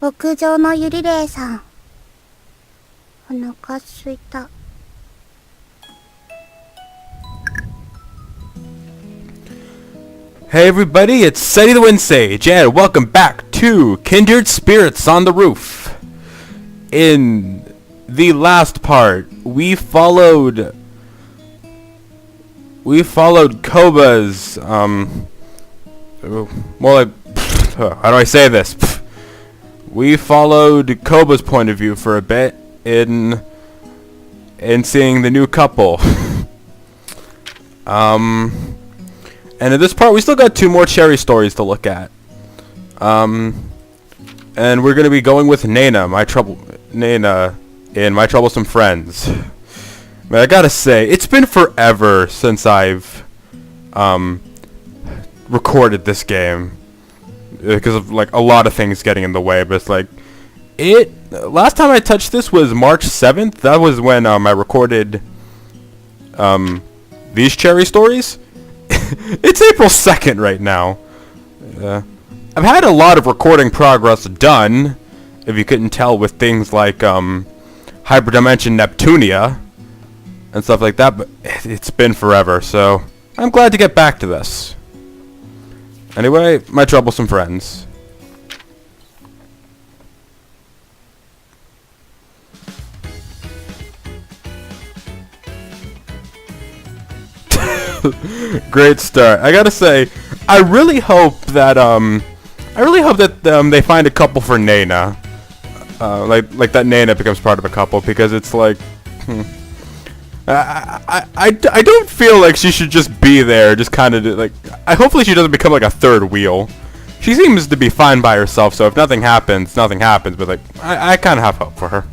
牧場のゆりれいさん。お腹すいた。Hey everybody, it's Sunny the Wind Sage, and welcome back to Kindred Spirits on the Roof. In the last part, we followed Koba's, how do I say this? We followed Koba's point of view for a bit in seeing the new couple. And in this part, we still got 2 more cherry stories to look at. And we're gonna be going with Nena in My Troublesome Friends. But I gotta say, it's been forever since I've recorded this game because of like a lot of things getting in the way. But it's like last time I touched this was March 7th. That was when I recorded these cherry stories. It's April 2nd right now. I've had a lot of recording progress done, if you couldn't tell, with things like Hyperdimension Neptunia and stuff like that, but it's been forever, so I'm glad to get back to this. Anyway, My Troublesome Friends. Great start. I gotta say, I really hope that they find a couple for Nena. Like that Nena becomes part of a couple, because it's like, I don't feel like she should just be there, just kind of like. Hopefully she doesn't become like a third wheel. She seems to be fine by herself, so if nothing happens, nothing happens. But like, I kind of have hope for her.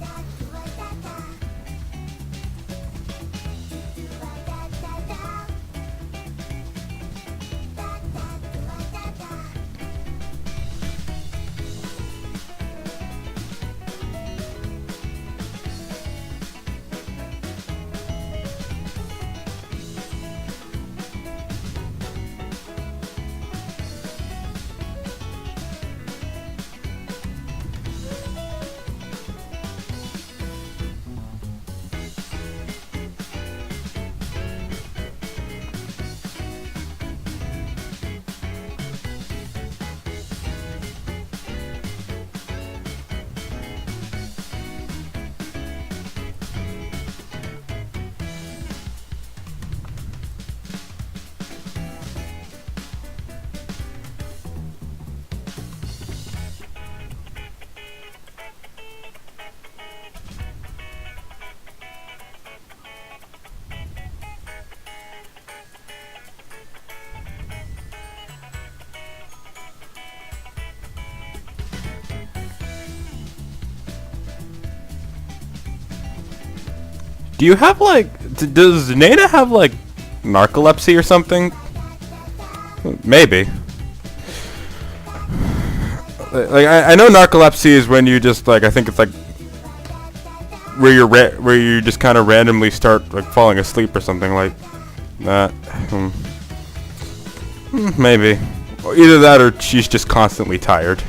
Do you have like? Does Nena have like narcolepsy or something? Maybe. Like I know narcolepsy is when you just like, I think it's like where you just kind of randomly start like falling asleep or something like that. Maybe. Or either that or she's just constantly tired.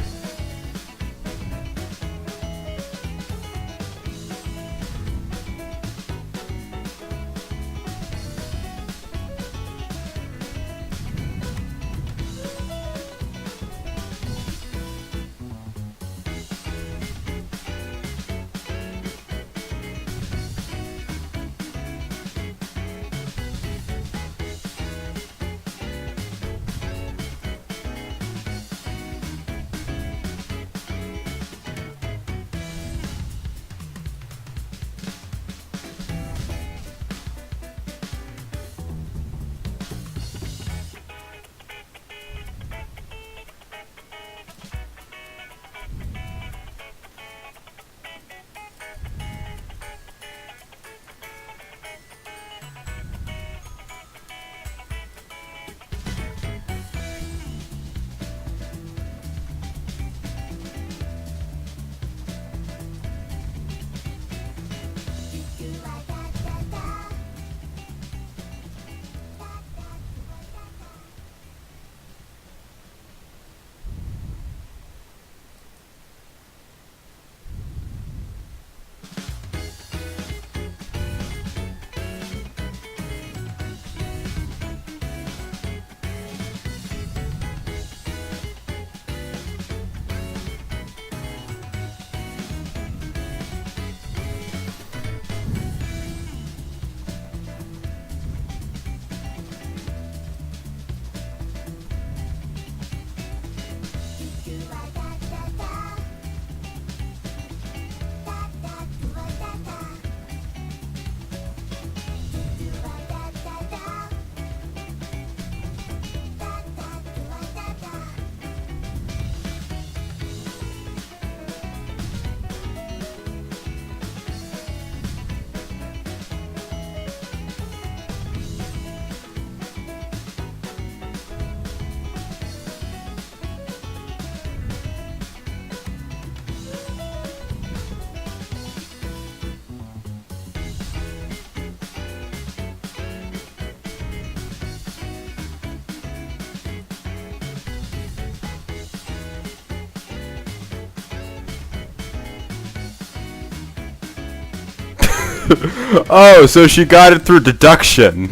Oh, so she got it through deduction.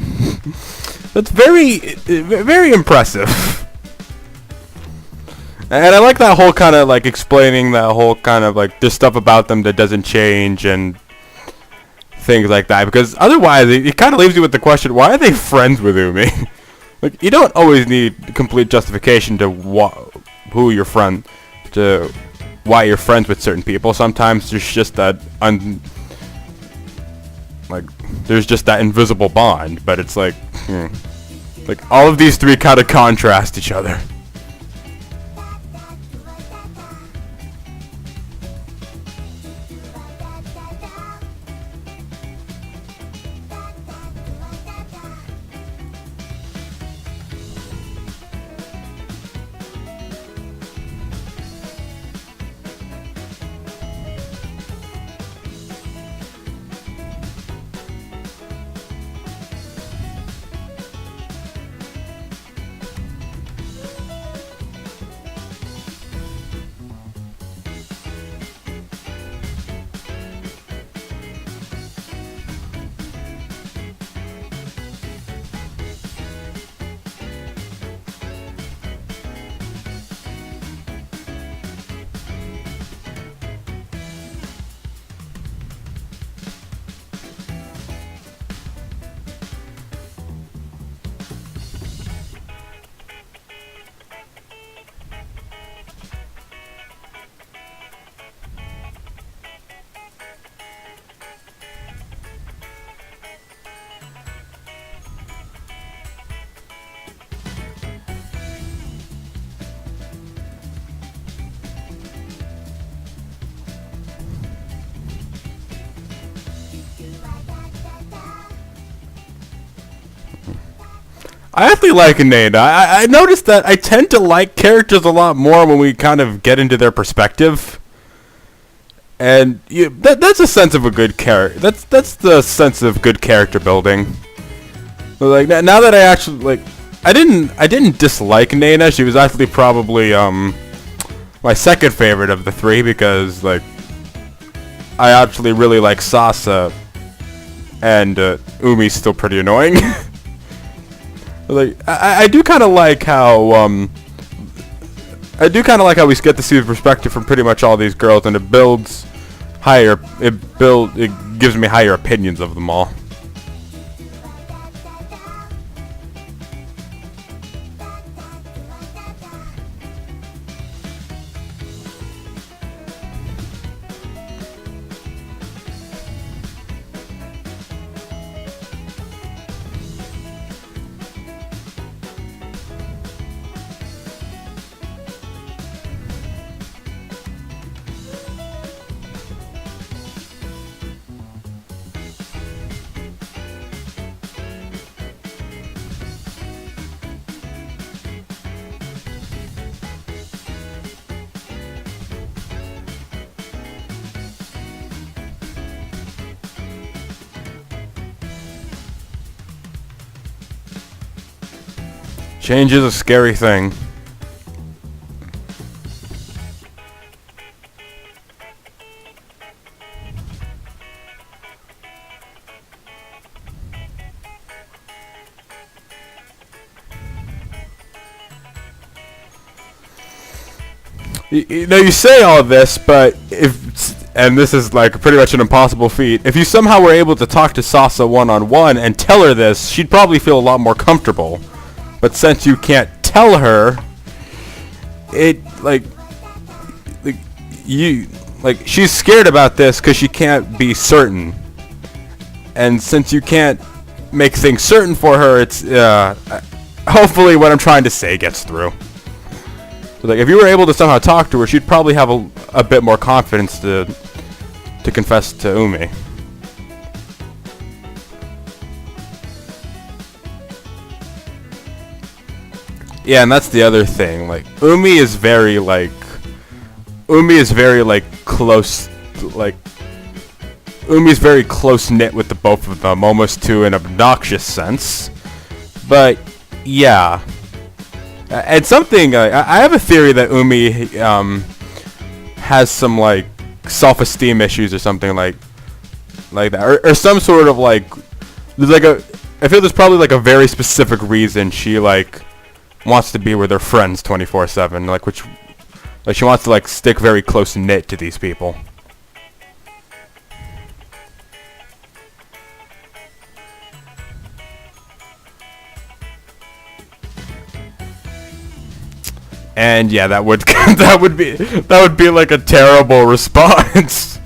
That's very impressive. And I like that whole kind of like explaining that whole kind of like there's stuff about them that doesn't change and things like that, because otherwise it kind of leaves you with the question, why are they friends with Umi? Like, you don't always need complete justification to why you're friends with certain people. Sometimes there's just that there's just that invisible bond, but it's like all of these three kind of contrast each other. I actually like Nena. I noticed that I tend to like characters a lot more when we kind of get into their perspective. And that's a sense of a good character. That's the sense of good character building. Like now that I actually like, I didn't dislike Nena. She was actually probably my second favorite of the three, because like I actually really like Sasa, and Umi's still pretty annoying. Like I do kind of like how we get to see the perspective from pretty much all these girls, and it gives me higher opinions of them all. Change is a scary thing. You know, you say all this, but and this is like pretty much an impossible feat, if you somehow were able to talk to Sasa one-on-one and tell her this, she'd probably feel a lot more comfortable. But since you can't tell her, she's scared about this because she can't be certain. And since you can't make things certain for her, it's hopefully what I'm trying to say gets through. So, like, if you were able to somehow talk to her, she'd probably have a bit more confidence to confess to Umi. Yeah, and that's the other thing. Like, Umi is very close. Like, Umi's very close knit with the both of them, almost to an obnoxious sense. But yeah, and something I have a theory that Umi has some like self-esteem issues or something. Like, like that, or some sort of like, there's like a, I feel there's probably like a very specific reason she like wants to be with her friends 24/7, like which, like she wants to like stick very close knit to these people. And yeah, that would that would be like a terrible response.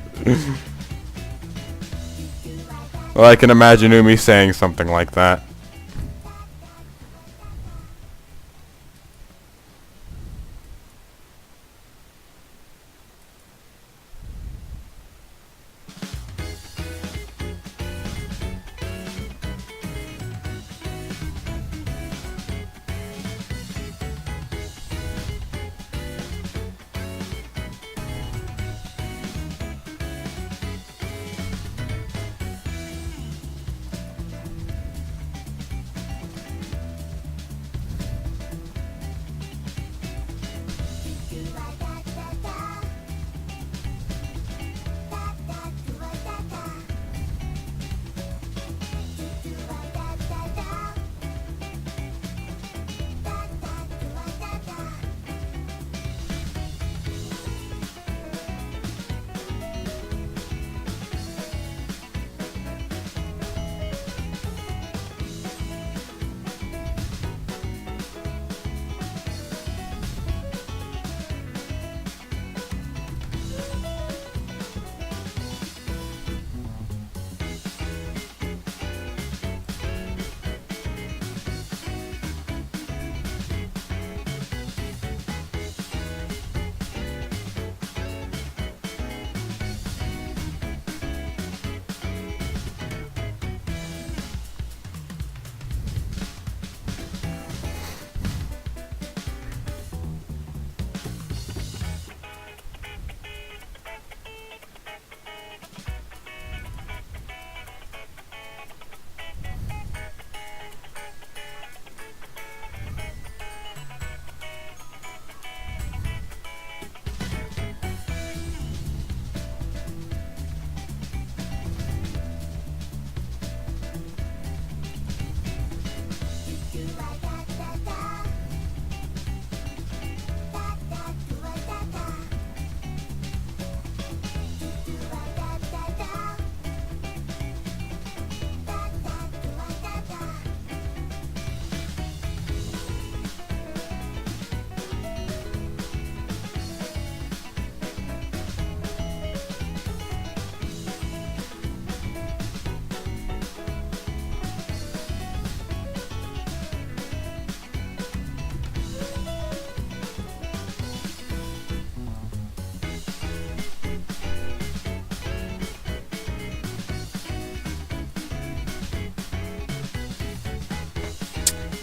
Well, I can imagine Umi saying something like that.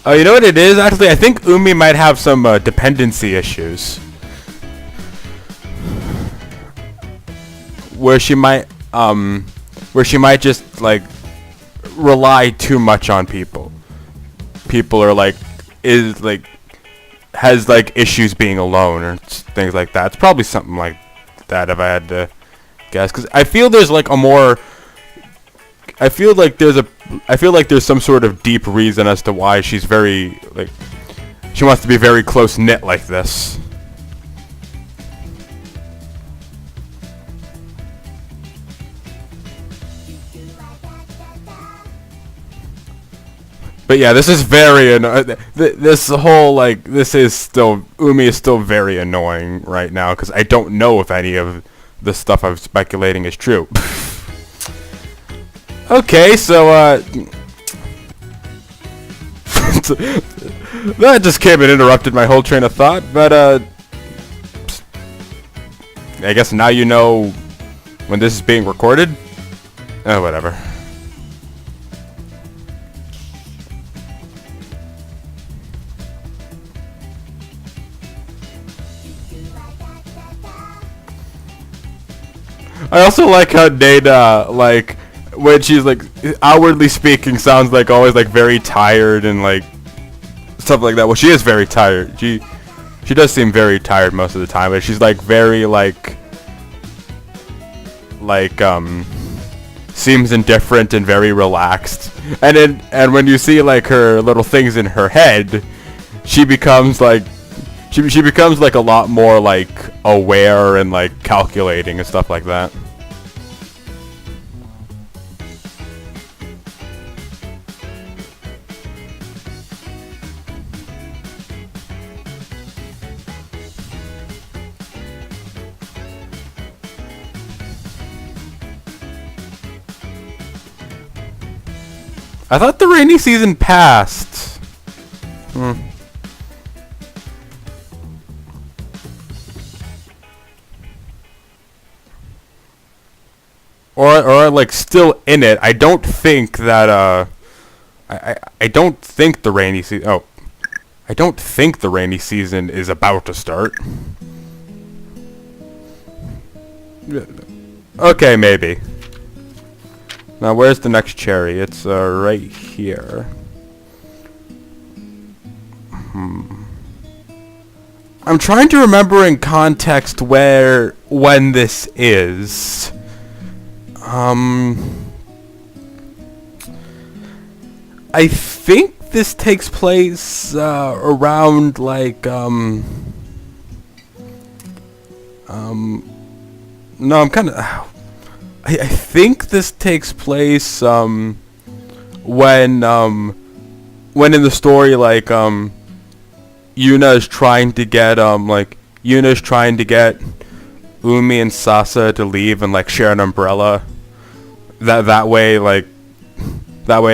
Oh, you know what it is? Actually, I think Umi might have some dependency issues. Where she might just, like, rely too much on people. People are, like, has, like, issues being alone or things like that. It's probably something like that if I had to guess. Because I feel there's, like, I feel like there's some sort of deep reason as to why she's very, like, she wants to be very close-knit like this. But yeah, this is very this whole, like, Umi is still very annoying right now because I don't know if any of the stuff I'm speculating is true. Okay, so that just came and interrupted my whole train of thought, but I guess now you know when this is being recorded. Oh, whatever. I also like how Nena, like, when she's, like, outwardly speaking, sounds like always, like, very tired and, like, stuff like that. Well, she is very tired. She does seem very tired most of the time, but she's, like, very, like, seems indifferent and very relaxed. And when you see like her little things in her head, she becomes like she becomes like a lot more like aware and like calculating and stuff like that. I thought the rainy season passed. Or like still in it. I don't think that I don't think the rainy season. Oh, I don't think the rainy season is about to start. Okay, maybe. Now, where's the next cherry? It's right here. I'm trying to remember in context when this is. I think this takes place around like no, I'm kind of. I think this takes place when in the story like Yuna is trying to get Umi and Sasa to leave and like share an umbrella. That way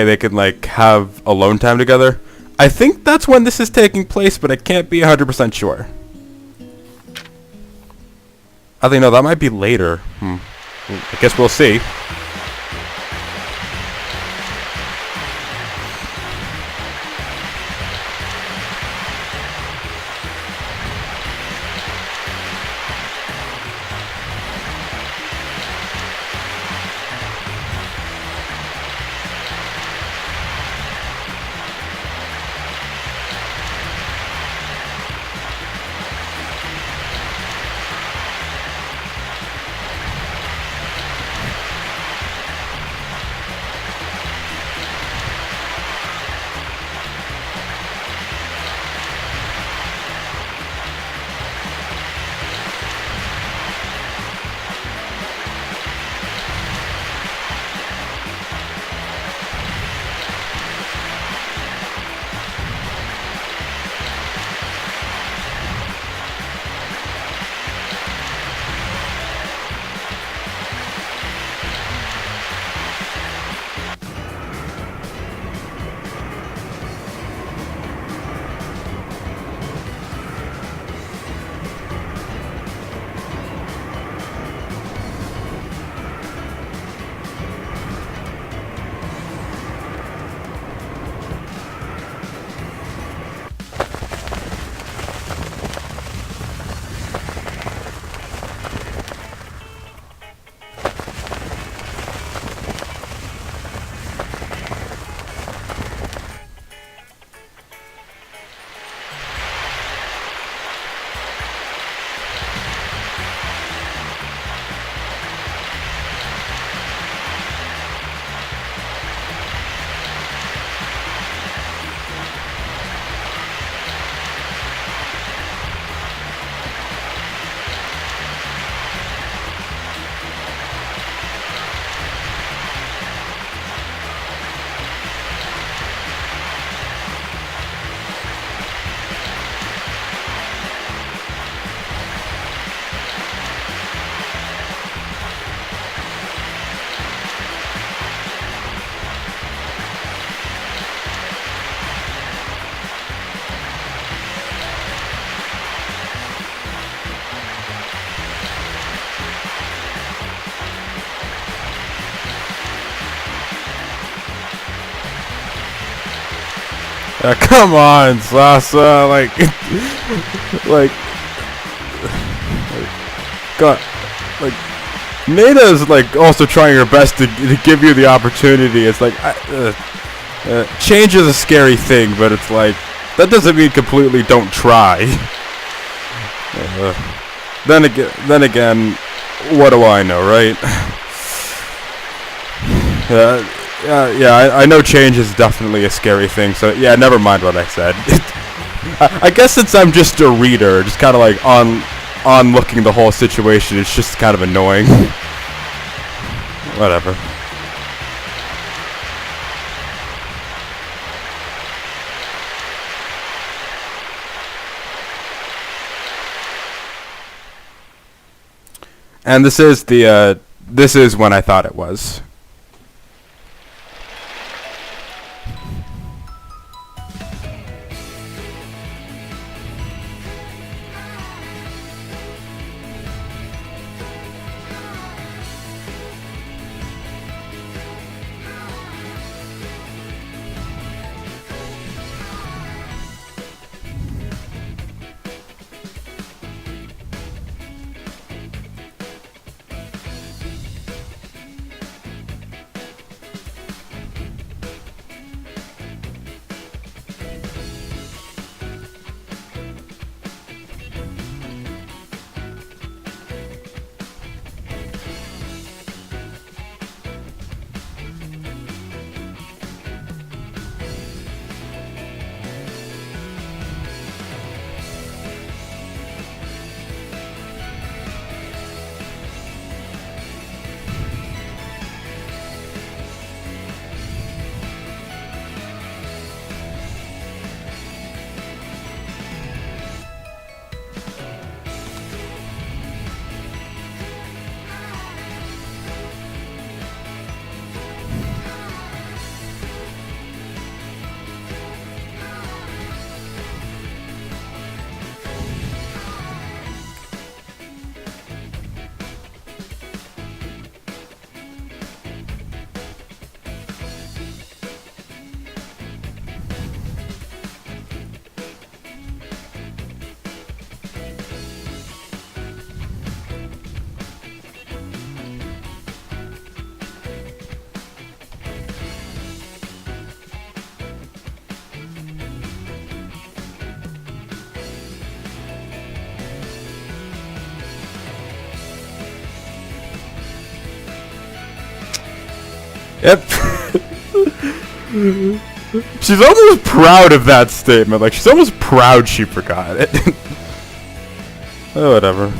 they can like have alone time together. I think that's when this is taking place, but I can't be 100% sure. I think no, that might be later. I guess we'll see. Come on, Sasa, like, God, like, Nena's like also trying her best to give you the opportunity. It's like, change is a scary thing, but it's like, that doesn't mean completely don't try. Then again, what do I know, right? Yeah, I know change is definitely a scary thing, so yeah, never mind what I said. I guess since I'm just a reader, just kind of like on looking the whole situation, it's just kind of annoying. Whatever. And this is when I thought it was. Yep. She's almost proud of that statement. Like, she's almost proud she forgot it. Oh, whatever.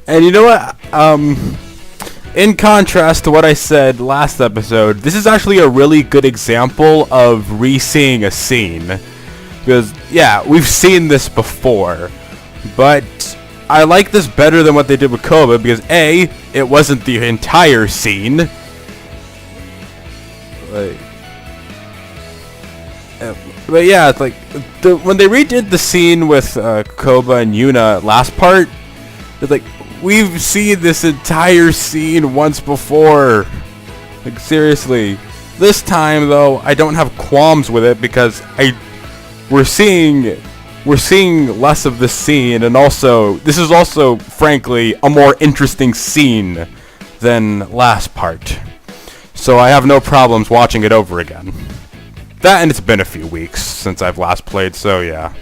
And you know what? In contrast to what I said last episode, this is actually a really good example of re-seeing a scene. Because, yeah, we've seen this before. But I like this better than what they did with Koba because, A, it wasn't the entire scene. Like, but yeah, it's like, when they redid the scene with Koba and Yuna last part, it's like, we've seen this entire scene once before. Like, seriously. This time, though, I don't have qualms with it because we're seeing less of the scene, and also, this is also, frankly, a more interesting scene than last part. So I have no problems watching it over again. That, and it's been a few weeks since I've last played, so yeah.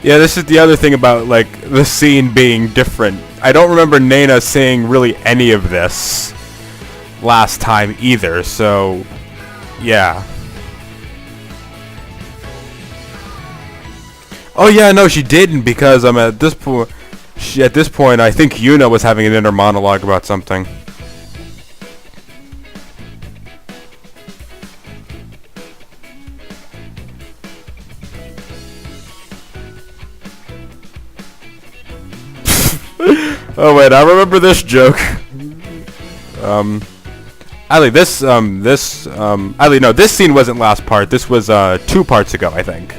Yeah, this is the other thing about, like, the scene being different. I don't remember Nena saying really any of this last time either, so yeah. Oh yeah, no, she didn't because at this point I think Yuna was having an inner monologue about something. Oh wait, I remember this joke. Actually, no, this scene wasn't last part. This was 2 parts ago, I think.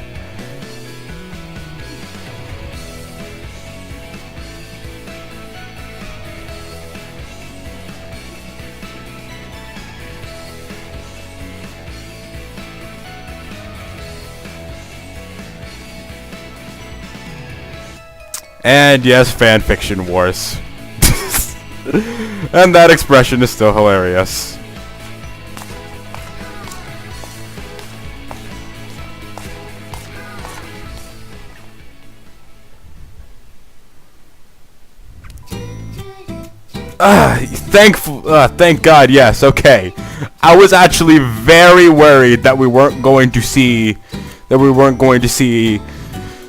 And yes, fanfiction wars. And that expression is still hilarious. Thank God, yes, okay. I was actually very worried that we weren't going to see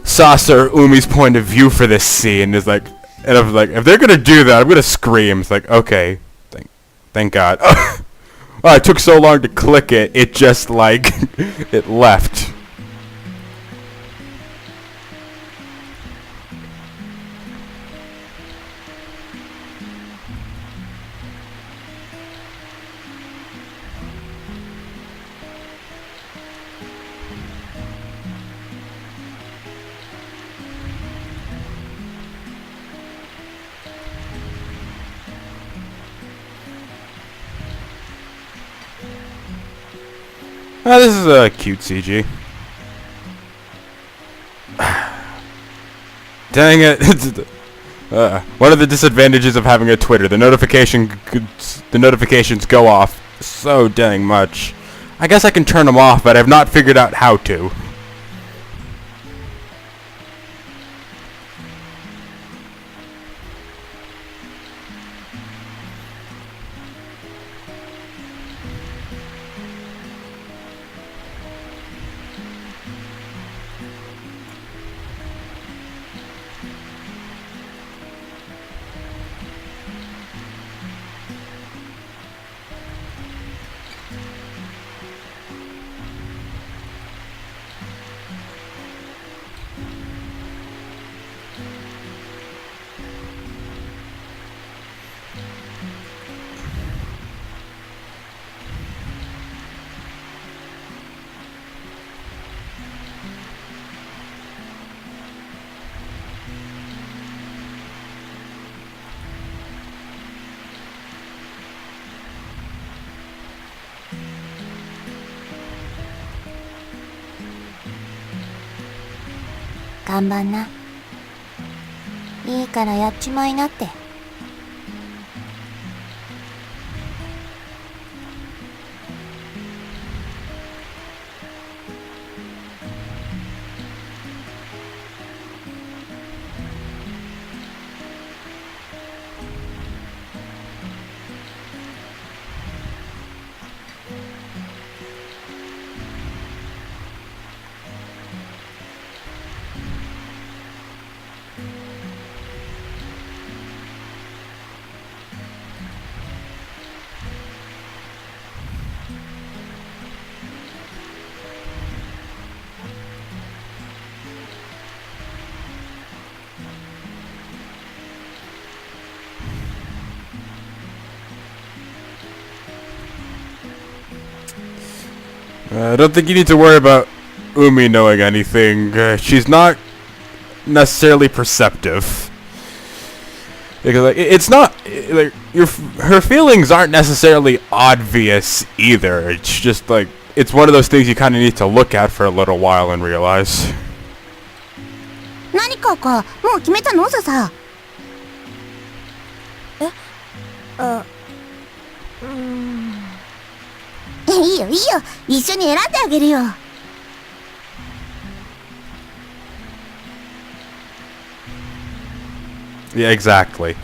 Sasa or Umi's point of view for this scene. Is like, and I was like, if they're gonna do that, I'm gonna scream. It's like, okay, thank God. Well, it took so long to click it, it just like it left. This is a cute CG. Dang it! One of the disadvantages of having a Twitter, the notifications go off so dang much. I guess I can turn them off, but I've not figured out how to.頑張んな。いいからやっちまいなって。I don't think you need to worry about Umi knowing anything. She's not necessarily perceptive. Because like, it's not like her feelings aren't necessarily obvious either. It's just like it's one of those things you kind of need to look at for a little while and realize. 何かもう決めたのささ。いいよいいよ、一緒に選んであげるよ。Yeah, exactly.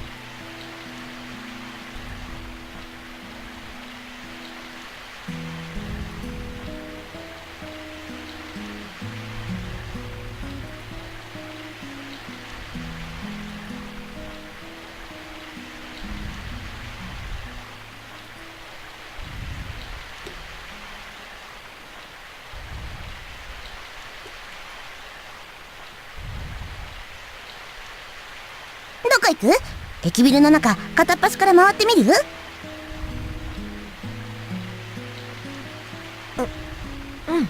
どこ行く？駅ビルの中片っ端から回ってみる？うん。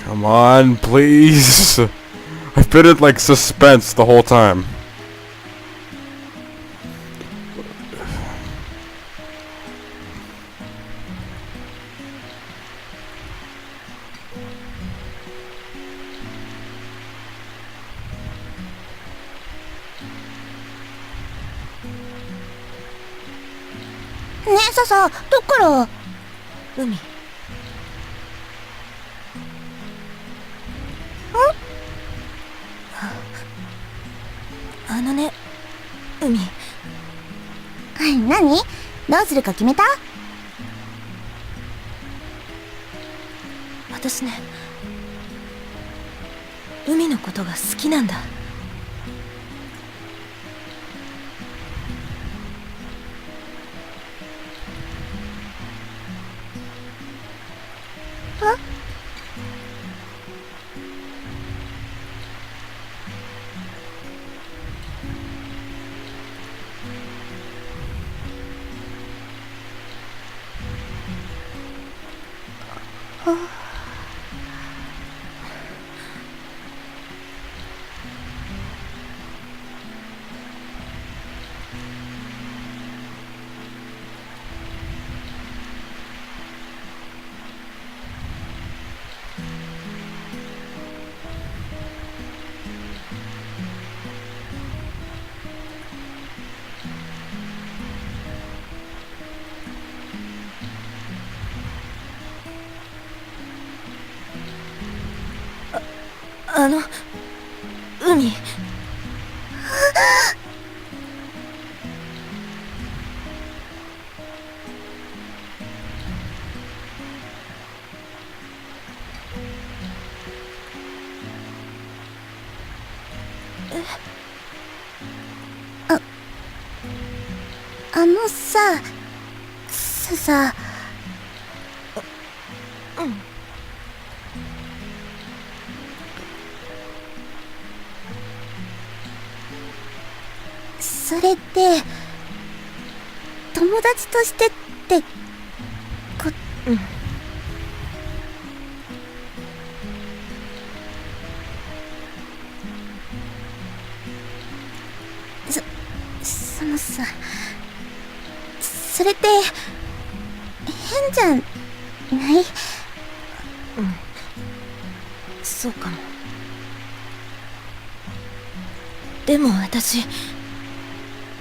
Come on, please. I've been in like suspense the whole time.ねえささ、どっから？海。あのね、海。何？どうするか決めた？私ね、海のことが好きなんだ。あの海。あのさ、さ、それって友達としてってそのさ、それって変じゃない？そうかも。でも私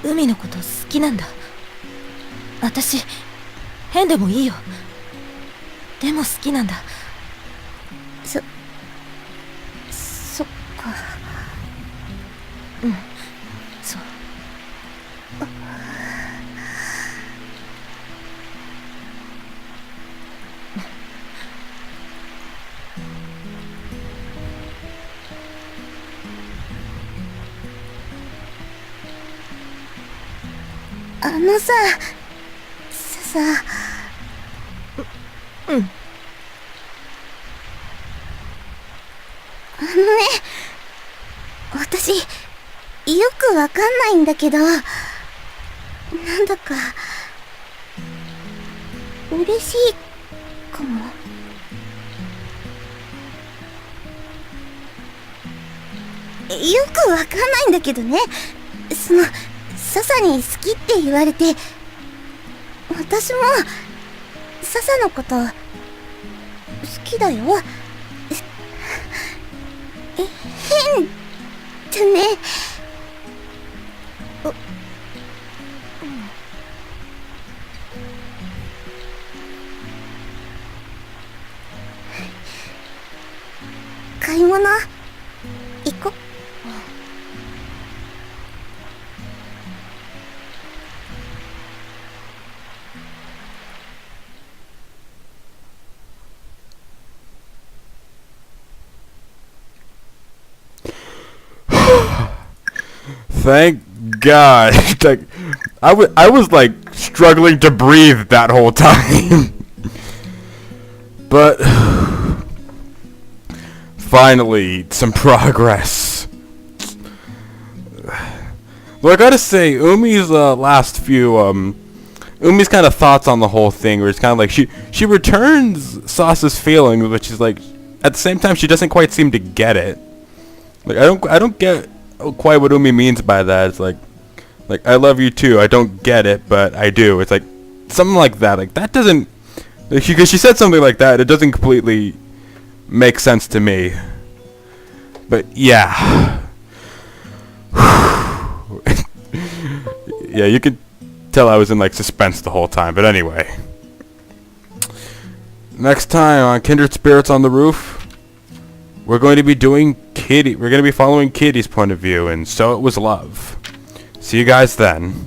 海のこと好きなんだ。私変でもいいよ。でも好きなんだ。そっか。そう。あのさ、あのね、私よくわかんないんだけど、なんだか嬉しいかも。よくわかんないんだけどね、ササに好きって言われて、私もササのこと好きだよ。変じゃね。買い物行こ。Thank God. Like, I was like struggling to breathe that whole time. But finally, some progress. Well, I gotta say, Umi's last few Umi's kind of thoughts on the whole thing, where it's kind of like she returns Sasa's feelings, which is like at the same time she doesn't quite seem to get it. Like I don't get quite what Umi means by that. It's like I love you too. I don't get it, but I do. It's like something like that. Like that doesn't, because she said something like that. It doesn't completely make sense to me. But yeah. Yeah, you could tell I was in like suspense the whole time. But anyway, next time on Kindred Spirits on the Roof, we're going to be doing Kitty. We're going to be following Kitty's point of view, and so it was love. See you guys then.